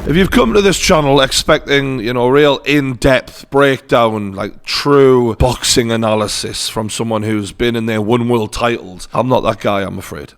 If you've come to this channel expecting, you know, real in-depth breakdown, like true boxing analysis from someone who's been in there, won world titles, I'm not that guy, I'm afraid.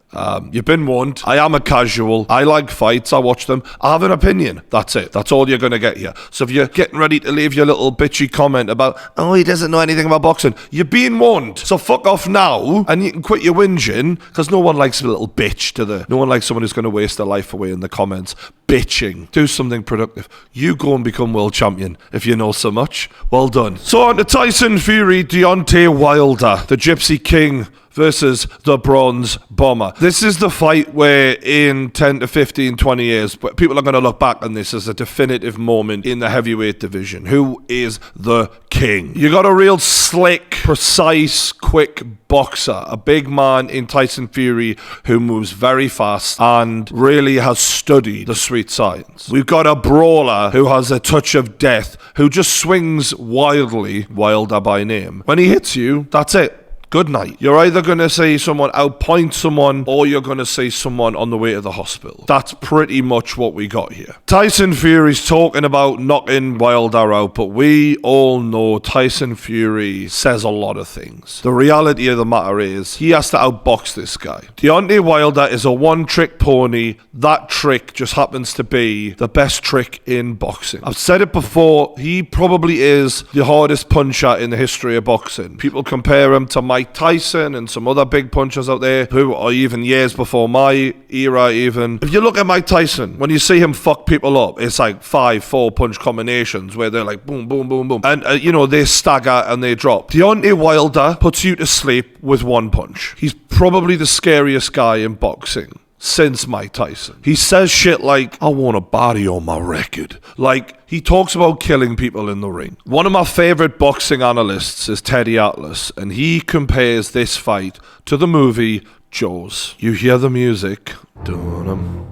You've been warned. I am a casual. I like fights. I watch them. I have an opinion. That's it. That's all you're going to get here. So if you're getting ready to leave your little bitchy comment about, oh, he doesn't know anything about boxing, you're being warned. So fuck off now and you can quit your whinging, because no one likes a little bitch no one likes someone who's going to waste their life away in the comments bitching. Do something productive. You go and become world champion if you know so much. Well done. So on to Tyson Fury, Deontay Wilder, the Gypsy King versus the Bronze Bomber. This is the fight where in 10 to 15, 20 years, people are going to look back on this as a definitive moment in the heavyweight division. Who is the king? You got a real slick, precise, quick boxer, a big man in Tyson Fury who moves very fast and really has studied the sweet science. We've got a brawler who has a touch of death, who just swings wildly, Wilder by name. When he hits you, that's it. Good night. You're either going to see someone outpoint someone, or you're going to see someone on the way to the hospital. That's pretty much what we got here. Tyson Fury's talking about knocking Wilder out, but we all know Tyson Fury says a lot of things. The reality of the matter is, he has to outbox this guy. Deontay Wilder is a one-trick pony. That trick just happens to be the best trick in boxing. I've said it before, he probably is the hardest puncher in the history of boxing. People compare him to Mike Tyson and some other big punchers out there who are even years before my era even. If you look at Mike Tyson, when you see him fuck people up, it's like 5-4 punch combinations where they're like boom, boom, boom, boom. And, they stagger and they drop. Deontay Wilder puts you to sleep with one punch. He's probably the scariest guy in boxing since Mike Tyson. He says shit like, I want a body on my record. Like, he talks about killing people in the ring. One of my favorite boxing analysts is Teddy Atlas, and he compares this fight to the movie Jaws. You hear the music, dun-dum,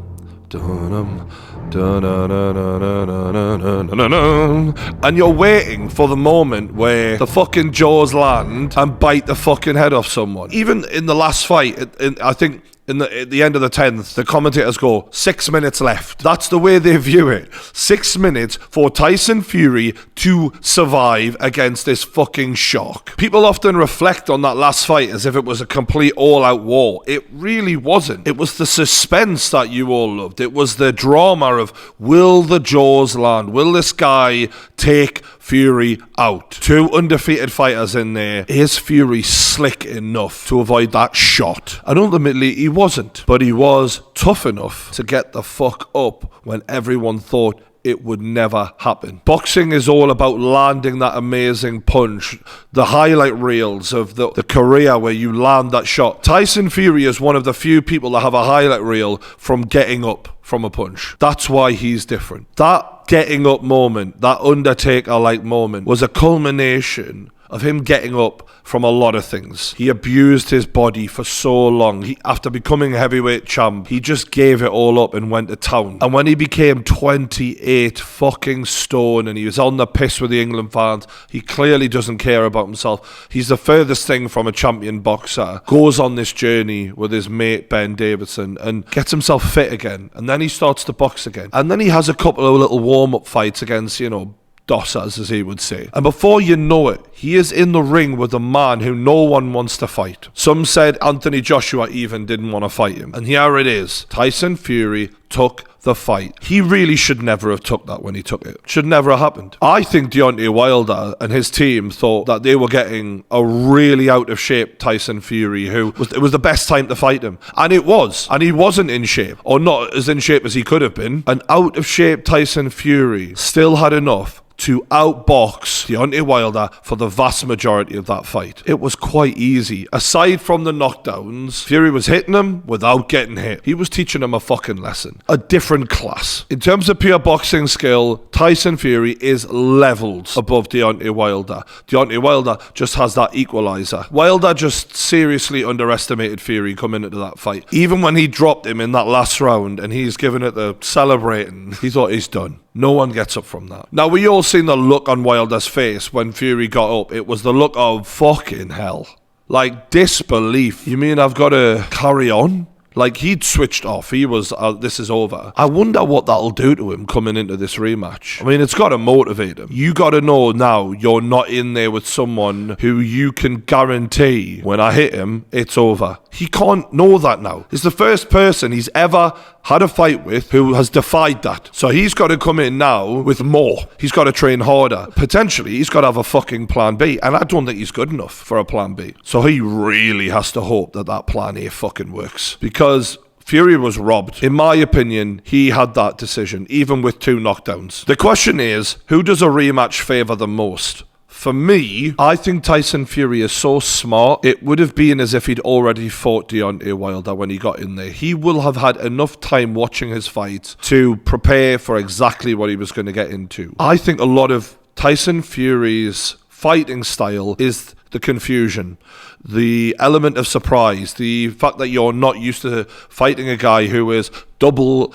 dun-dum, and you're waiting for the moment where the fucking jaws land and bite the fucking head off someone. Even in the last fight, I think at the end of the 10th, the commentators go, 6 minutes left. That's the way they view it. 6 minutes for Tyson Fury to survive against this fucking shark. People often reflect on that last fight as if it was a complete all-out war. It really wasn't. It was the suspense that you all loved. It was the drama of, will the jaws land? Will this guy take Fury out? 2 undefeated fighters in there. Is Fury slick enough to avoid that shot? And ultimately, he wasn't. But he was tough enough to get the fuck up when everyone thought it would never happen. Boxing is all about landing that amazing punch. The highlight reels of the career where you land that shot. Tyson Fury is one of the few people that have a highlight reel from getting up from a punch. That's why he's different. That getting up moment, that Undertaker-like moment, was a culmination of him getting up from a lot of things. He abused his body for so long. After becoming a heavyweight champ, he just gave it all up and went to town. And when he became 28 fucking stone and he was on the piss with the England fans, he clearly doesn't care about himself. He's the furthest thing from a champion boxer. Goes on this journey with his mate Ben Davison and gets himself fit again. And then he starts to box again. And then he has a couple of little warm-up fights against, dossers, as he would say. And before you know it, he is in the ring with a man who no one wants to fight. Some said Anthony Joshua even didn't want to fight him. And here it is. Tyson Fury took the fight. He really should never have took that when he took it. Should never have happened. I think Deontay Wilder and his team thought that they were getting a really out of shape Tyson Fury, it was the best time to fight him. And it was. And he wasn't in shape, or not as in shape as he could have been. An out of shape Tyson Fury still had enough to outbox Deontay Wilder for the vast majority of that fight. It was quite easy. Aside from the knockdowns, Fury was hitting him without getting hit. He was teaching him a fucking lesson. A different class. In terms of pure boxing skill, Tyson Fury is levels above Deontay Wilder. Deontay Wilder just has that equalizer. Wilder just seriously underestimated Fury coming into that fight. Even when he dropped him in that last round and he's giving it the celebrating, he thought he's done. No one gets up from that. Now, we all seen the look on Wilder's face when Fury got up. It was the look of fucking hell. Like disbelief. You mean I've got to carry on? Like, he'd switched off. He was, this is over. I wonder what that'll do to him coming into this rematch. I mean, it's got to motivate him. You got to know now you're not in there with someone who you can guarantee when I hit him, it's over. He can't know that now. He's the first person he's ever had a fight with who has defied that. So he's got to come in now with more. He's got to train harder. Potentially, he's got to have a fucking plan B. And I don't think he's good enough for a plan B. So he really has to hope that that plan A fucking works. Because Fury was robbed. In my opinion, he had that decision, even with 2 knockdowns. The question is, who does a rematch favour the most? For me, I think Tyson Fury is so smart, it would have been as if he'd already fought Deontay Wilder when he got in there. He will have had enough time watching his fight to prepare for exactly what he was going to get into. I think a lot of Tyson Fury's fighting style is the confusion, the element of surprise, the fact that you're not used to fighting a guy who is double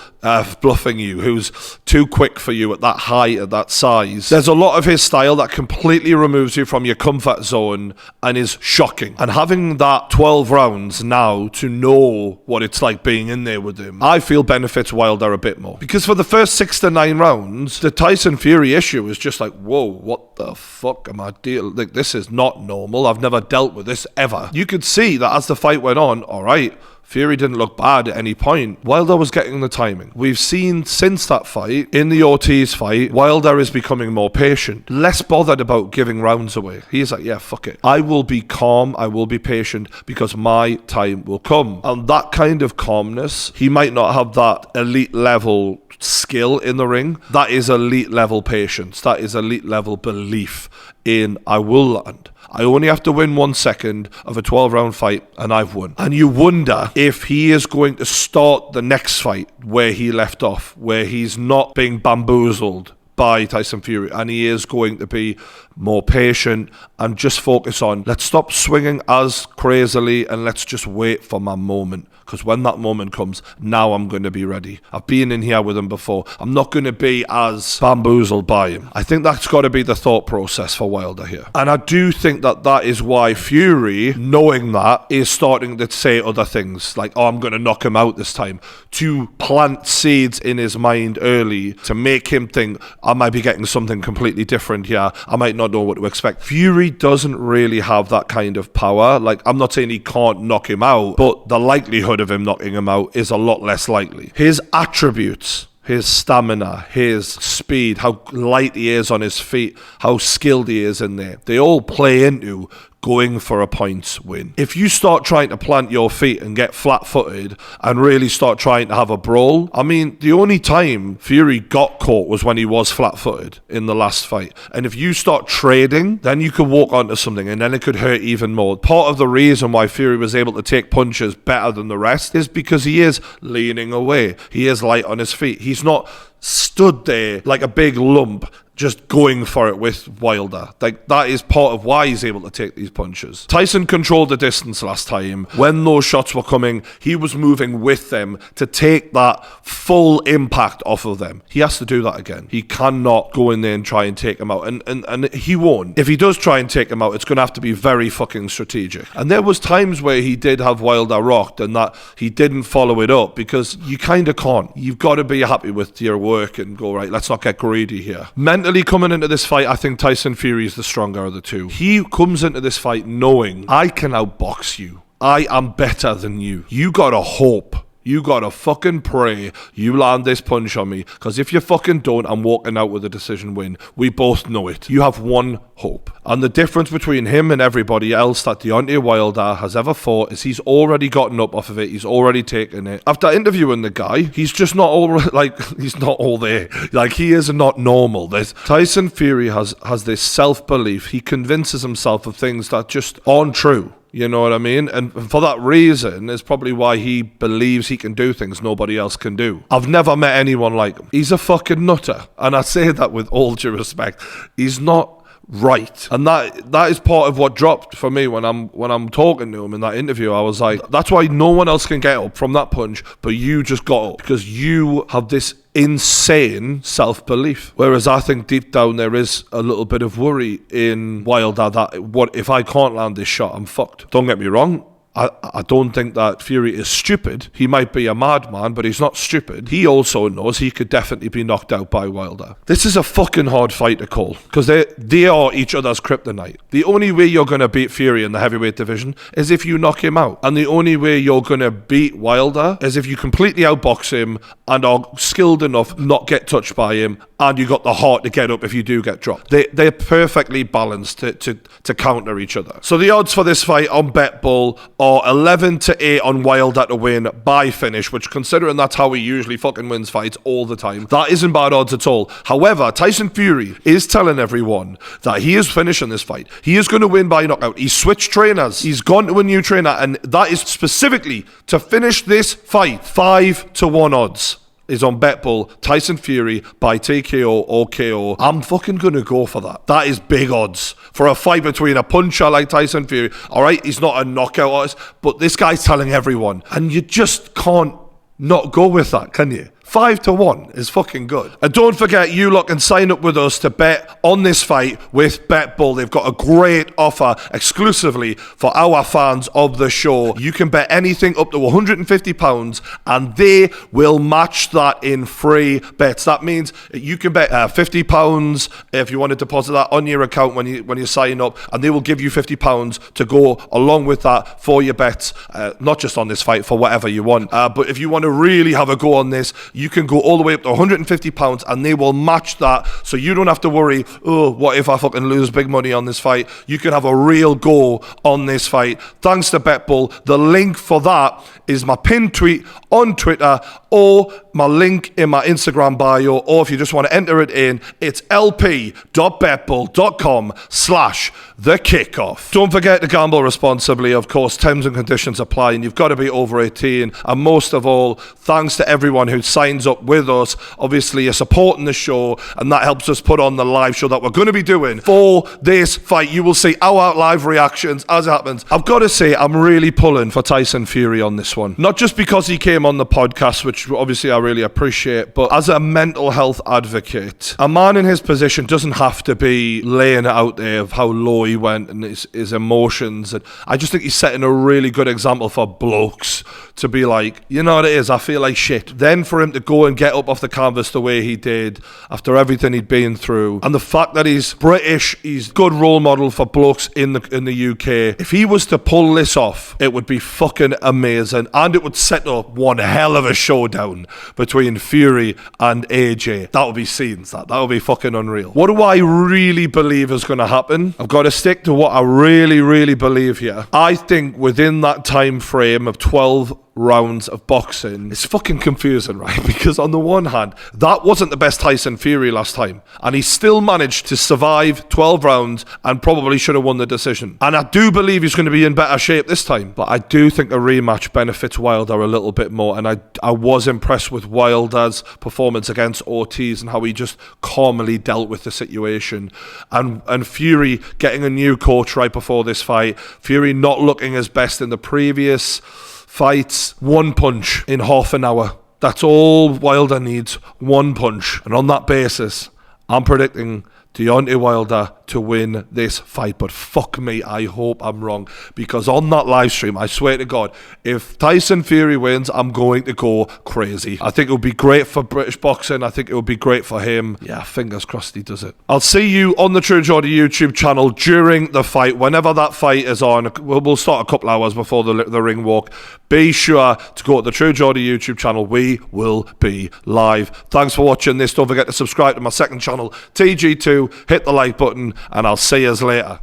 bluffing you, who's too quick for you at that height, at that size. There's a lot of his style that completely removes you from your comfort zone and is shocking. And having that 12 rounds now to know what it's like being in there with him, I feel benefits Wilder a bit more. Because for the first 6 to 9 rounds, the Tyson Fury issue is just like, whoa, what the fuck am I dealing? Like, this is not normal. I've never dealt with this ever. You could see that as the fight went on, all right, Fury didn't look bad at any point. Wilder was getting the timing. We've seen since that fight, in the Ortiz fight, Wilder is becoming more patient, less bothered about giving rounds away. He's like, yeah, fuck it. I will be calm, I will be patient, because my time will come. And that kind of calmness, he might not have that elite level skill in the ring. That is elite level patience. That is elite level belief in I will land. I only have to win 1 second of a 12-round fight, and I've won. And you wonder if he is going to start the next fight where he left off, where he's not being bamboozled by Tyson Fury, and he is going to be more patient and just focus on, let's stop swinging as crazily and let's just wait for my moment. Because when that moment comes, now I'm going to be ready. I've been in here with him before. I'm not going to be as bamboozled by him. I think that's got to be the thought process for Wilder here. And I do think that that is why Fury, knowing that, is starting to say other things. Like, oh, I'm going to knock him out this time. To plant seeds in his mind early to make him think, I might be getting something completely different here. I might not know what to expect. Fury doesn't really have that kind of power. Like, I'm not saying he can't knock him out, but the likelihood of him knocking him out is a lot less likely. His attributes, his stamina, his speed, how light he is on his feet, how skilled he is in there, they all play into going for a points win. If you start trying to plant your feet and get flat-footed and really start trying to have a brawl, I mean, the only time Fury got caught was when he was flat-footed in the last fight. And if you start trading, then you could walk onto something and then it could hurt even more. Part of the reason why Fury was able to take punches better than the rest is because he is leaning away. He is light on his feet. He's not stood there like a big lump just going for it with Wilder. Like, that is part of why he's able to take these punches. Tyson controlled the distance last time. When those shots were coming, he was moving with them to take that full impact off of them. He has to do that again. He cannot go in there and try and take him out. And he won't. If he does try and take him out, it's going to have to be very fucking strategic. And there was times where he did have Wilder rocked and that he didn't follow it up, because you kind of can't. You've got to be happy with your work and go, right, let's not get greedy here. Mentally coming into this fight, I think Tyson Fury is the stronger of the two. He comes into this fight knowing, I can outbox you. I am better than you. You gotta hope. You gotta fucking pray you land this punch on me, because if you fucking don't, I'm walking out with a decision win. We both know it. You have one hope. And the difference between him and everybody else that Deontay Wilder has ever fought is he's already gotten up off of it. He's already taken it. After interviewing the guy, he's just not all, like, he's not all there. Like, he is not normal. Tyson Fury has this self-belief. He convinces himself of things that just aren't true. You know what I mean? And for that reason is probably why he believes he can do things nobody else can do. I've never met anyone like him. He's a fucking nutter. And I say that with all due respect. He's not right. And that is part of what dropped for me when I'm talking to him in that interview. I was like, that's why no one else can get up from that punch, but you just got up, because you have this insane self-belief. Whereas I think deep down there is a little bit of worry in Wilder that, what if I can't land this shot, I'm fucked. Don't get me wrong, I don't think that Fury is stupid. He might be a madman, but he's not stupid. He also knows he could definitely be knocked out by Wilder. This is a fucking hard fight to call, because they are each other's kryptonite. The only way you're going to beat Fury in the heavyweight division is if you knock him out. And the only way you're going to beat Wilder is if you completely outbox him and are skilled enough not get touched by him, and you got the heart to get up if you do get dropped. They're perfectly balanced to counter each other. So the odds for this fight on BetBull are 11-8 on Wilder to win by finish, which, considering that's how he usually fucking wins fights all the time, that isn't bad odds at all. However, Tyson Fury is telling everyone that he is finishing this fight. He is going to win by knockout. He's switched trainers. He's gone to a new trainer, and that is specifically to finish this fight. 5-1 odds is on BetBull. Tyson Fury by TKO or KO. I'm fucking gonna go for that. That is big odds for a fight between a puncher like Tyson Fury. Alright, he's not a knockout artist, but this guy's telling everyone, and you just can't not go with that, can you? 5-1 is fucking good. And don't forget, you lot can sign up with us to bet on this fight with BetBull. They've got a great offer exclusively for our fans of the show. You can bet anything up to £150 and they will match that in free bets. That means you can bet £50 if you want to deposit that on your account when you sign up, and they will give you £50 to go along with that for your bets, not just on this fight, for whatever you want. But if you want to really have a go on this, you can go all the way up to £150 and they will match that, so you don't have to worry, oh, what if I fucking lose big money on this fight? You can have a real go on this fight thanks to BetBull. The link for that is my pinned tweet on Twitter or my link in my Instagram bio, or if you just want to enter it in, it's lp.betbull.com/thekickoff. Don't forget to gamble responsibly. Of course, terms and conditions apply, and you've got to be over 18. And most of all, thanks to everyone who signs up with us. Obviously, you're supporting the show, and that helps us put on the live show that we're going to be doing for this fight. You will see our live reactions as it happens. I've got to say, I'm really pulling for Tyson Fury on this one. Not just because he came on the podcast, which obviously I really appreciate, but as a mental health advocate. A man in his position doesn't have to be laying it out there of how low he went and his emotions. And I just think he's setting a really good example for blokes to be like, you know what it is, I feel like shit. Then for him to go and get up off the canvas the way he did after everything he'd been through, and the fact that he's British, he's a good role model for blokes in the UK. If he was to pull this off, it would be fucking amazing, and it would set up one hell of a showdown between Fury and AJ. That would be scenes. That would be fucking unreal. What do I really believe is going to happen? I've got to stick to what I really, really believe here. I think within that time frame of 12 rounds of boxing, it's fucking confusing, right? Because on the one hand, that wasn't the best Tyson Fury last time, and he still managed to survive 12 rounds and probably should have won the decision. And I do believe he's going to be in better shape this time, but I do think a rematch benefits Wilder a little bit more, and I was impressed with Wilder's performance against Ortiz and how he just calmly dealt with the situation, and Fury getting a new coach right before this fight, Fury not looking his best in the previous fights. One punch in half an hour. That's all Wilder needs. One punch. And on that basis, I'm predicting Deontay Wilder to win this fight. But fuck me, I hope I'm wrong, because on that live stream, I swear to God, if Tyson Fury wins, I'm going to go crazy. I think it would be great for British boxing. I think it would be great for him. Yeah, fingers crossed he does it. I'll see you on the True Geordie YouTube channel during the fight. Whenever that fight is on, we'll start a couple hours before the ring walk. Be sure to go to the True Geordie YouTube channel. We will be live. Thanks for watching this. Don't forget to subscribe to my second channel, TG2. Hit the like button, and I'll see you later.